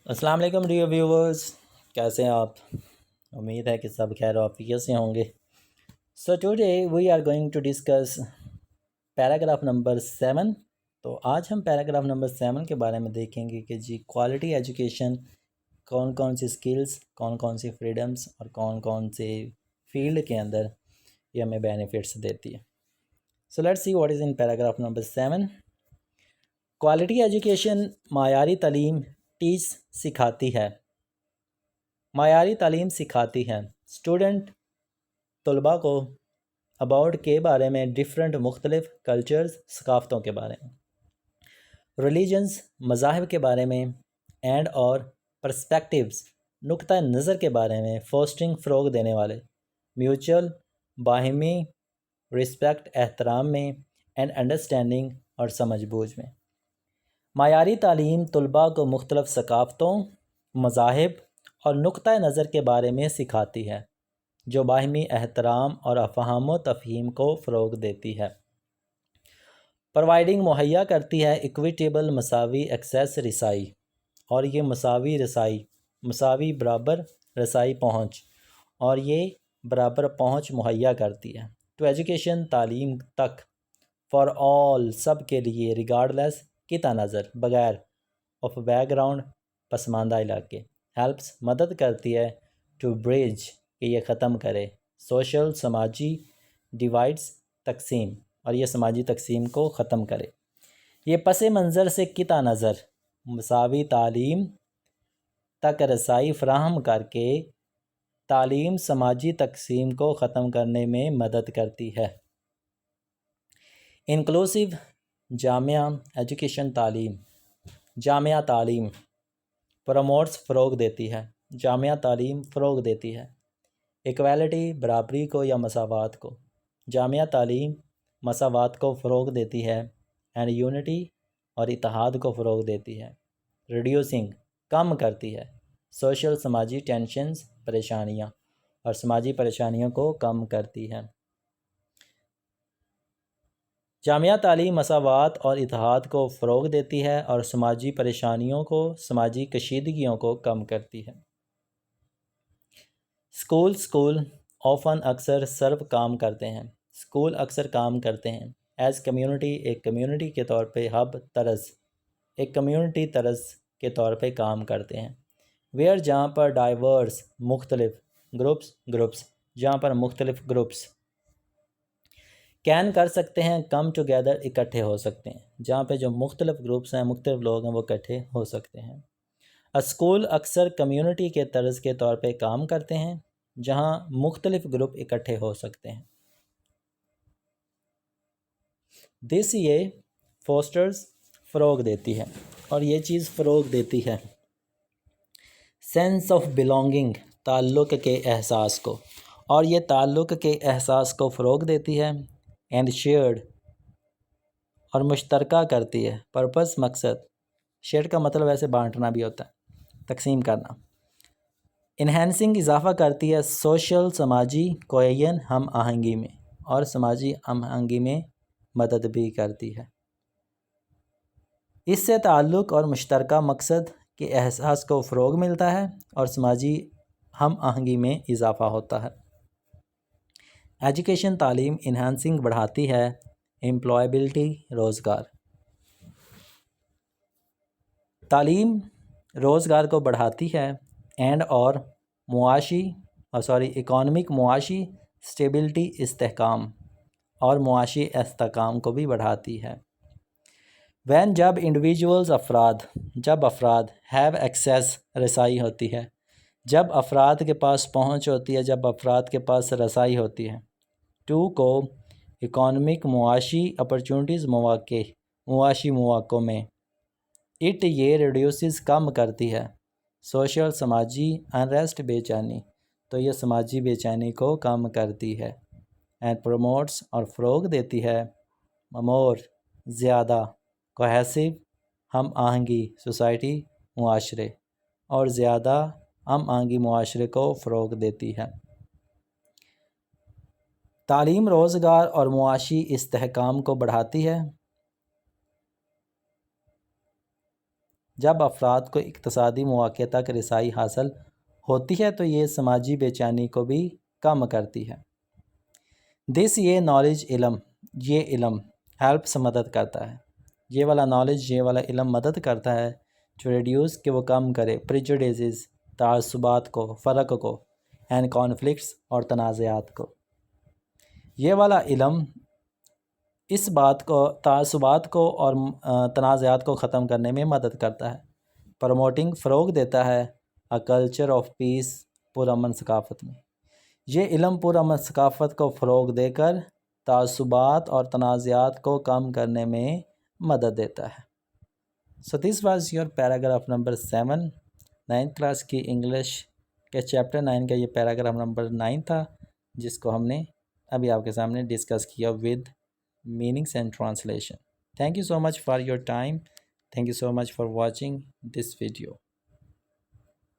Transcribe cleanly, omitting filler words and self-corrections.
السلام علیکم dear viewers, کیسے ہیں آپ؟ امید ہے کہ سب خیر و عافیت سے ہوں گے۔ So today we are going to discuss paragraph number 7۔ تو آج ہم پیراگراف نمبر 7 کے بارے میں دیکھیں گے کہ جی کوالٹی ایجوکیشن کون کون سی سکلز، کون کون سی فریڈمز اور کون کون سے فیلڈ کے اندر یہ ہمیں بینیفٹس دیتی ہے۔ So let's see what is in paragraph number 7۔ Quality education معیاری تعلیم سکھاتی ہے۔ معیاری تعلیم سکھاتی ہے اسٹوڈنٹ طلباء کو اباؤٹ کے بارے میں ڈفرینٹ مختلف کلچرز، ثقافتوں کے بارے میں، ریلیجنز، مذاہب کے بارے میں، اینڈ اور پرسپیکٹیوز، نقطہ نظر کے بارے میں، فوسٹرنگ، فروغ دینے والے، میوچل، باہمی رسپیکٹ، احترام میں، اینڈ انڈرسٹینڈنگ اور سمجھ بوجھ میں۔ معیاری تعلیم طلباء کو مختلف ثقافتوں، مذاہب اور نقطہ نظر کے بارے میں سکھاتی ہے، جو باہمی احترام اور افہام و تفہیم کو فروغ دیتی ہے۔ پرووائڈنگ، مہیا کرتی ہے ایکویٹیبل، مساوی ایکسیس، رسائی، اور یہ مساوی رسائی، مساوی برابر رسائی، پہنچ، اور یہ برابر پہنچ مہیا کرتی ہے ٹو ایجوکیشن، تعلیم تک، فار آل، سب کے لیے، ریگارڈلیس، قطع نظر، بغیر، آف بیک گراؤنڈ، پسماندہ علاقے، ہیلپس، مدد کرتی ہے، ٹو برج، کہ یہ ختم کرے، سوشل، سماجی، ڈیوائڈس، تقسیم، اور یہ سماجی تقسیم کو ختم کرے۔ یہ پس منظر سے قطع نظر، مساوی تعلیم تک رسائی فراہم کر کے تعلیم سماجی تقسیم کو ختم کرنے میں مدد کرتی ہے۔ انکلوسیو، جامعہ ایجوکیشن، تعلیم، جامعہ تعلیم، پروموٹس، فروغ دیتی ہے، جامعہ تعلیم فروغ دیتی ہے، ایکویلٹی، برابری کو یا مساوات کو، جامعہ تعلیم مساوات کو فروغ دیتی ہے، اینڈ یونٹی، اور اتحاد کو فروغ دیتی ہے، ریڈیوسنگ، کم کرتی ہے، سوشل، سماجی ٹینشنز، پریشانیاں، اور سماجی پریشانیوں کو کم کرتی ہے۔ جامعہ تعلیم مساوات اور اتحاد کو فروغ دیتی ہے اور سماجی پریشانیوں کو، سماجی کشیدگیوں کو کم کرتی ہے۔ اسکول اوفن، اکثر، سرو، کام کرتے ہیں، اسکول اکثر کام کرتے ہیں، ایز کمیونٹی، ایک کمیونٹی کے طور پہ، ہب، طرز، ایک کمیونٹی طرز کے طور پہ کام کرتے ہیں، ویئر، جہاں پر، ڈائیورس، مختلف، گروپس، جہاں پر مختلف گروپس، کین، کر سکتے ہیں، کم ٹوگیدر، اکٹھے ہو سکتے ہیں، جہاں پہ جو مختلف گروپس ہیں، مختلف لوگ ہیں، وہ اکٹھے ہو سکتے ہیں۔ اسکول اکثر کمیونٹی کے طرز کے طور پہ کام کرتے ہیں، جہاں مختلف گروپ اکٹھے ہو سکتے ہیں۔ دس یہ فوسٹرز، فروغ دیتی ہے، اور یہ چیز فروغ دیتی ہے سینس آف بلانگنگ، تعلق کے احساس کو، اور یہ تعلق کے احساس کو فروغ دیتی ہے، اینڈ شیئرڈ، اور مشترکہ کرتی ہے، پرپس، مقصد، شیئر کا مطلب ایسے بانٹنا بھی ہوتا ہے، تقسیم کرنا، انہینسنگ، اضافہ کرتی ہے، سوشل، سماجی، کوہیژن، ہم آہنگی میں، اور سماجی ہم آہنگی میں مدد بھی کرتی ہے۔ اس سے تعلق اور مشترکہ مقصد کے احساس کو فروغ ملتا ہے اور سماجی ہم آہنگی میں اضافہ ہوتا ہے۔ ایجوکیشن، تعلیم، انہانسنگ، بڑھاتی ہے، امپلائبلٹی، روزگار، تعلیم روزگار کو بڑھاتی ہے، اینڈ اور اکانومک، معاشی اسٹیبلٹی، استحکام، اور معاشی استحکام کو بھی بڑھاتی ہے۔ وین، جب، انڈیویجولز، جب افراد، ہیو ایکسیس، رسائی ہوتی ہے، جب افراد کے پاس پہنچ ہوتی ہے، جب افراد کے پاس رسائی ہوتی ہے، ٹو کو، اکانومک، معاشی، اپرچونٹیز، مواقع، معاشی مواقعوں میں، اٹ، یہ ریڈیوسز، کم کرتی ہے، سوشل، سماجی، انریسٹ، بے چینی، تو یہ سماجی بے چینی کو کم کرتی ہے، اینڈ پروموٹس، اور فروغ دیتی ہے، مور، زیادہ، کوہیسو، ہم آہنگی، سوسائٹی، معاشرے، اور زیادہ ہم آہنگی معاشرے کو فروغ دیتی ہے۔ تعلیم روزگار اور معاشی استحکام کو بڑھاتی ہے، جب افراد کو اقتصادی مواقع تک رسائی حاصل ہوتی ہے تو یہ سماجی بے چینی کو بھی کم کرتی ہے۔ یہ نالج یہ علم ہیلپس مدد کرتا ہے، یہ والا نالج یہ والا علم مدد کرتا ہے جو ریڈیوس کہ وہ کم کرے پریجوڈیسز تعصبات کو، فرق کو، اینڈ کانفلکٹس اور تنازعات کو۔ یہ والا علم اس بات کو تعصبات کو اور تنازعات کو ختم کرنے میں مدد کرتا ہے، پروموٹنگ فروغ دیتا ہے اے کلچر آف پیس پرامن ثقافت میں۔ یہ علم پرامن ثقافت کو فروغ دے کر تعصبات اور تنازعات کو کم کرنے میں مدد دیتا ہے۔ So this was your paragraph number 7 9th class کی انگلش کے چیپٹر 9 کا یہ پیراگراف نمبر 9 تھا، جس کو ہم نے ابھی آپ کے سامنے ڈسکس کیا with meanings and translation. Thank you so much for your time. Thank you so much for watching this video.